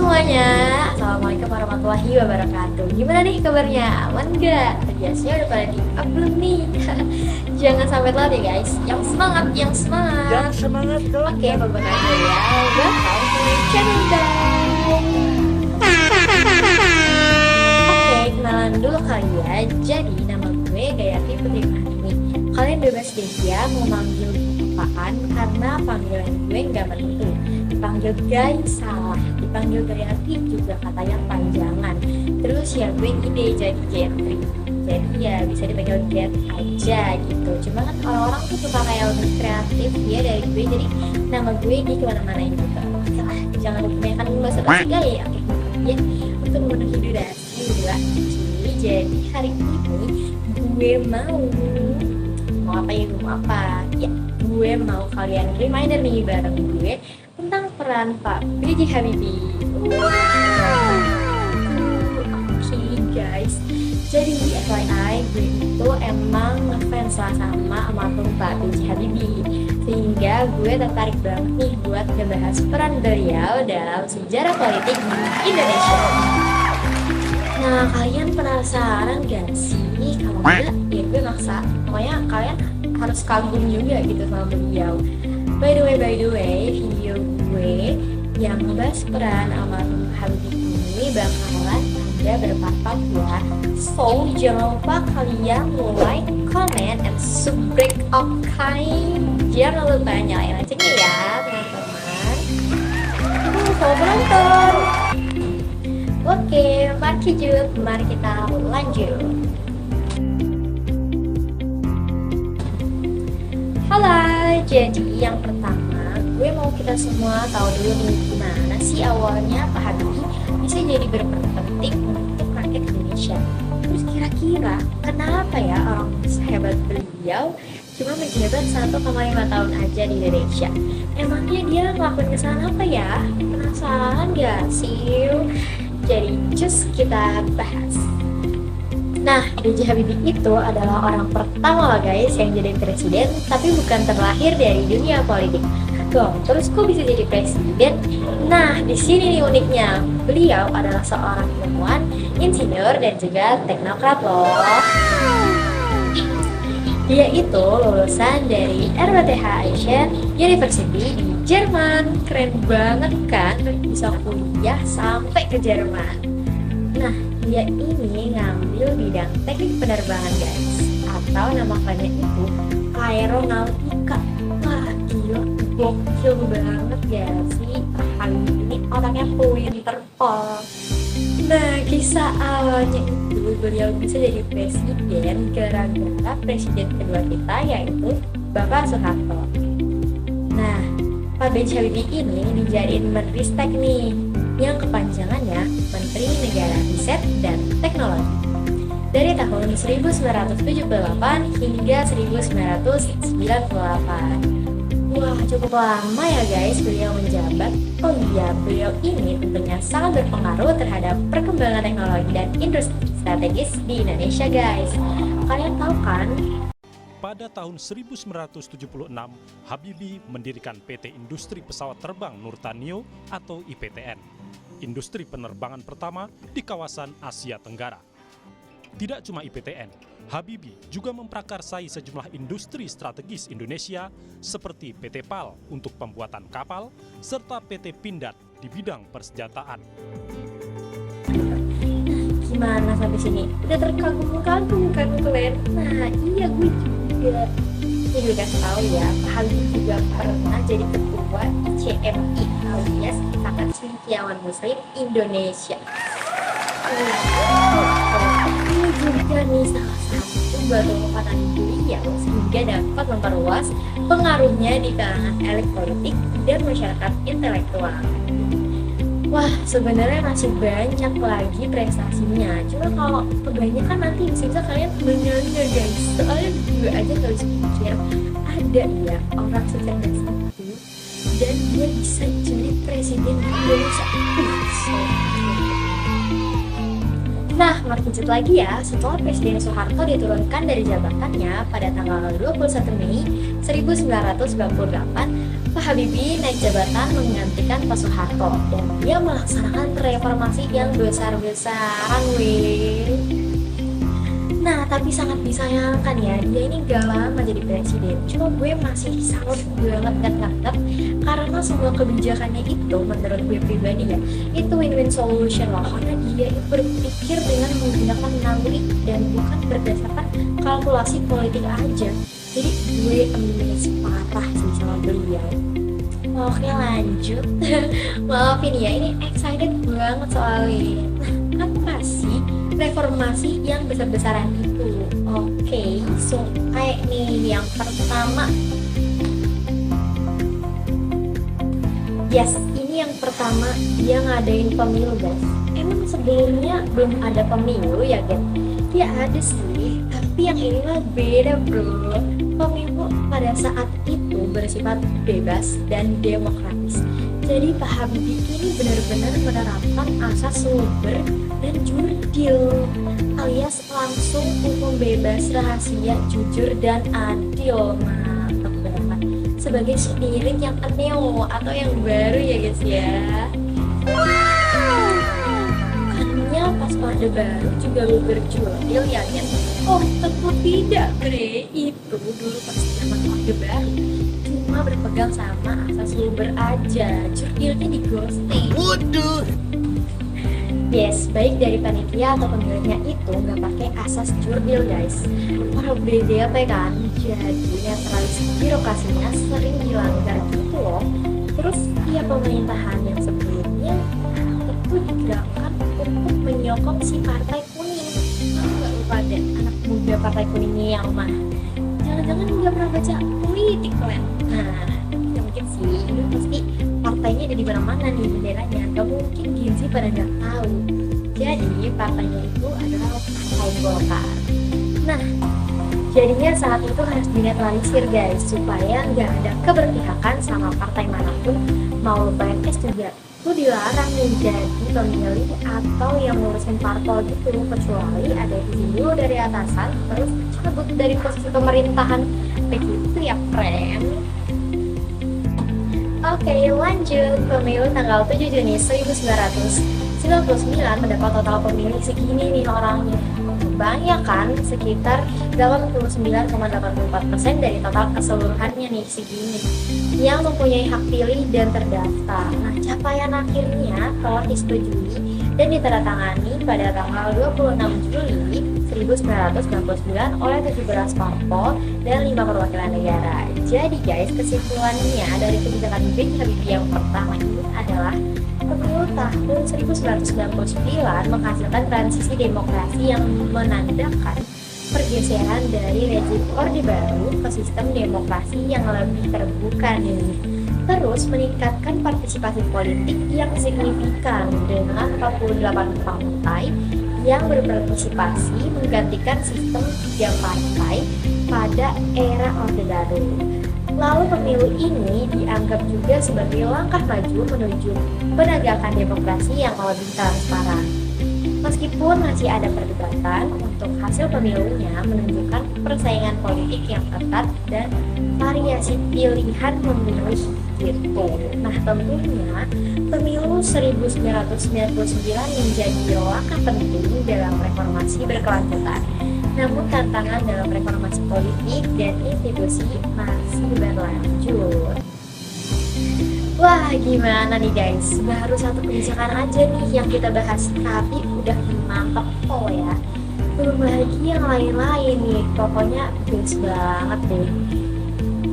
semuanya, Assalamualaikum warahmatullahi wabarakatuh. Gimana nih kabarnya? Aman gak? Biasanya udah pada di-up belum nih? Jangan sampai telat ya guys. Yang semangat, yang semangat. Yang semangat dong. Oke, bye-bye aja ya. Welcome to my channel guys. Oke, kenalan dulu kali ya. Jadi nama gue Gayatri Putri Fahmi. Kalian bebas deh ya mau manggil apaan, karena panggilan gue nggak menentu. Dipanggil guys salah, dipanggil Gayatri juga katanya panjangan. Terus ya gue ide jadi Gayatri. Jadi ya bisa dipanggil Gayat aja gitu. Cuma kan orang-orang tuh suka kayak lebih kreatif ya dari gue. Jadi nama gue di kemana-manain juga. Oke lah, jangan kebanyakan bahasa basi kali ya. Oke, ya untuk memenuhi durasi durasi. Jadi hari ini gue mau apa ya, gue mau kalian reminder nih bareng gue tentang peran Pak B.J. Habibie. Oke guys, jadi FYI gue itu emang ngefans lah sama almarhum Pak B.J. Habibie, sehingga gue tertarik banget nih buat ngebahas peran beliau dalam sejarah politik di Indonesia. Nah, kalian penasaran gak sih? Kalau enggak, ya gue maksa. Pokoknya kalian harus kagum juga gitu sama beliau. By the way, video gue yang ngebahas peran almarhum Habibie ini bakalan ada berpart ya. So, jangan lupa kalian like, comment, and subscribe, okay? Jangan lupa nyalain loncengnya ya, teman-teman. Selamat menonton. Oke, mari kita lanjut. Halo, jadi yang pertama gue mau kita semua tahu dulu nih gimana sih awalnya Pak Habibie bisa jadi berperan penting untuk rakyat Indonesia. Terus kira-kira kenapa ya orang sehebat beliau cuma menjabat 1,5 tahun aja di Indonesia? Emangnya dia ngelakuin kesalahan apa ya? Penasaran gak sih? Jadi just kita bahas. Nah, B.J. Habibie itu adalah orang pertama lah guys yang jadi presiden, tapi bukan terlahir dari dunia politik. Tuh, terus kok bisa jadi presiden? Nah, di sini nih uniknya. Beliau adalah seorang ilmuwan, insinyur, dan juga teknokrat loh. Dia itu lulusan dari RWTH Aachen University di Jerman. Keren banget kan, bisa kuliah sampai ke Jerman. Nah, dia ini ngambil bidang teknik penerbangan guys, atau nama kerennya itu aeronautika. Wah gila, gokil banget ya sih. Habibie ini otaknya pinter-pol. Nah, kisah awalnya itu beliau bisa jadi presiden gara-gara presiden kedua kita, yaitu Bapak Soeharto. Nah, Pak B.J. Habibie ini dijadiin Menristek nih, yang kepanjangannya Menteri Negara Riset dan Teknologi, dari tahun 1978 hingga 1998. Wah, cukup lama ya guys beliau menjabat. Oh iya, beliau ini tentunya sangat berpengaruh terhadap perkembangan teknologi dan industri strategis di Indonesia guys. Kalian tahu kan? Pada tahun 1976, Habibie mendirikan PT Industri Pesawat Terbang Nurtanio atau IPTN, industri penerbangan pertama di kawasan Asia Tenggara. Tidak cuma IPTN, Habibie juga memprakarsai sejumlah industri strategis Indonesia seperti PT PAL untuk pembuatan kapal, serta PT Pindad di bidang persenjataan. Gimana sampai sini? Udah terkagum-kagum kan kalian? Nah iya, gue juga. Ini juga kasih tahu ya, Pak Habibie juga pernah jadi ketua ICMI alias Ikatan Cendekiawan Muslim Indonesia. Ini juga nih salah satu batu lompatan beliau sehingga dapat memperluas pengaruhnya di kalangan elit politik dan masyarakat intelektual. Wah, sebenarnya masih banyak lagi prestasinya. Cuma kalau kebanyakan nanti bisa kalian menyanyi guys. Soalnya gue aja gak bisa pikir ada ya orang secerdas itu dan dia bisa jadi presiden Indonesia. Nah, lanjut lagi ya. Setelah Presiden Soeharto diturunkan dari jabatannya pada tanggal 21 Mei 1998, Pak Habibie naik jabatan menggantikan Pak Soeharto dan dia melaksanakan reformasi yang besar-besaran weh. Nah, tapi sangat disayangkan ya, dia ini gak lama jadi presiden. Cuma gue masih salut banget karena semua kebijakannya itu menurut gue pribadi ya, itu win-win solution loh. Karena dia itu berpikir dengan menggunakan naluri dan bukan berdasarkan kalkulasi politik aja. Jadi gue amazed parah sih sama beliau. Oke lanjut. Maafin ya, ini excited banget soalnya. Apa sih reformasi yang besar-besaran itu? Oke, so kayak nih yang pertama. Yes, ini yang pertama, dia ngadain pemilu guys. Emang sebelumnya belum ada pemilu ya guys? Ya ada sih, tapi yang inilah beda bro. Pemilu pada saat itu bersifat bebas dan demokratis. Jadi Pak Habibie ini benar-benar menerapkan asas sumber dan jurdil, alias langsung umum, bebas, rahasia, jujur, dan adil. Mantap banget. Sebagai spirit yang neo atau yang baru ya guys ya. Bukannya pas Orde Baru juga berjurdil ya kan? Oh tentu tidak bre, itu dulu pas zaman Orde Baru cuma berpegang sama asas sumber aja, jurdilnya di ghosting. Waduh. Yes, baik dari panitia atau pemilihnya itu nggak pakai asas jurdil guys. Para BDP kan, jadi netralis birokrasinya sering dilanggar gitu loh. Terus ya pemerintahan yang sebelumnya itu digerakkan untuk menyokong si partai kuning. Nggak lupa deh, anak muda partai kuningnya yang mah. Jangan-jangan nggak pernah baca politik kalian. Nah, ya mungkin sih, ini pasti partainya ada di mana-mana nih benderanya. Gak mungkin Gen Z pada nggak tahu. Jadi partainya itu adalah Partai Golkar. Nah, jadinya saat itu harus dinetralisir guys, supaya nggak ada keberpihakan sama partai manapun. Mau PNS juga itu dilarang nih jadi pemilih atau yang ngurusin parpol gitu, kecuali ada izin dulu dari atasan terus cabut dari posisi pemerintahan. Begitu ya friend. Oke lanjut, pemilu tanggal 7 Juni 1999 mendapat total pemilih segini nih orangnya. Banyak kan, sekitar 89,84% dari total keseluruhannya nih segini yang mempunyai hak pilih dan terdaftar. Nah, capaian akhirnya telah disetujui dan ditandatangani pada tanggal 26 Juli 1999 oleh 17 parpol dan 5 perwakilan negara. Jadi guys, kesimpulannya dari kebijakan B.J. Habibie yang pertama ini adalah pemilu tahun 1999 menghasilkan transisi demokrasi yang menandakan pergeseran dari rezim Orde Baru ke sistem demokrasi yang lebih terbuka nih. Terus meningkatkan partisipasi politik yang signifikan dengan 48 partai yang berpartisipasi menggantikan sistem 3 partai pada era Orde Baru. Lalu pemilu ini dianggap juga sebagai langkah maju menuju penegakan demokrasi yang lebih transparan. Meskipun masih ada perdebatan, untuk hasil pemilunya menunjukkan persaingan politik yang ketat dan variasi pilihan memilih gitu. Nah tentunya pemilu 1999 menjadi langkah penting dalam reformasi berkelanjutan. Namun tantangan dalam reformasi politik dan institusi masih berlanjut. Wah gimana nih guys, baru satu kebijakan aja nih yang kita bahas, tapi udah mantap oh ya. Belum lagi yang lain-lain nih, pokoknya best banget deh.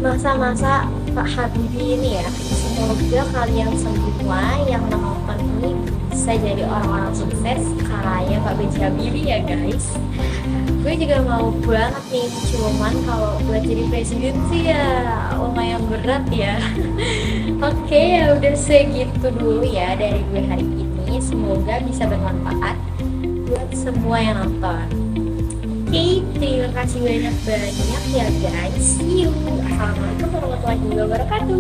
Masa-masa Pak Habibie ini ya, semoga kalian semua yang menonton ini bisa jadi orang-orang sukses kayak Pak B.J. Habibie ya guys. Gue juga mau banget nih, cuman kalau buat jadi presiden sih ya lumayan berat ya. Oke, ya udah segitu dulu ya dari gue hari ini. Semoga bisa bermanfaat buat semua yang nonton. Oke, terima kasih banyak ya guys. See you. Assalamualaikum warahmatullahi wabarakatuh.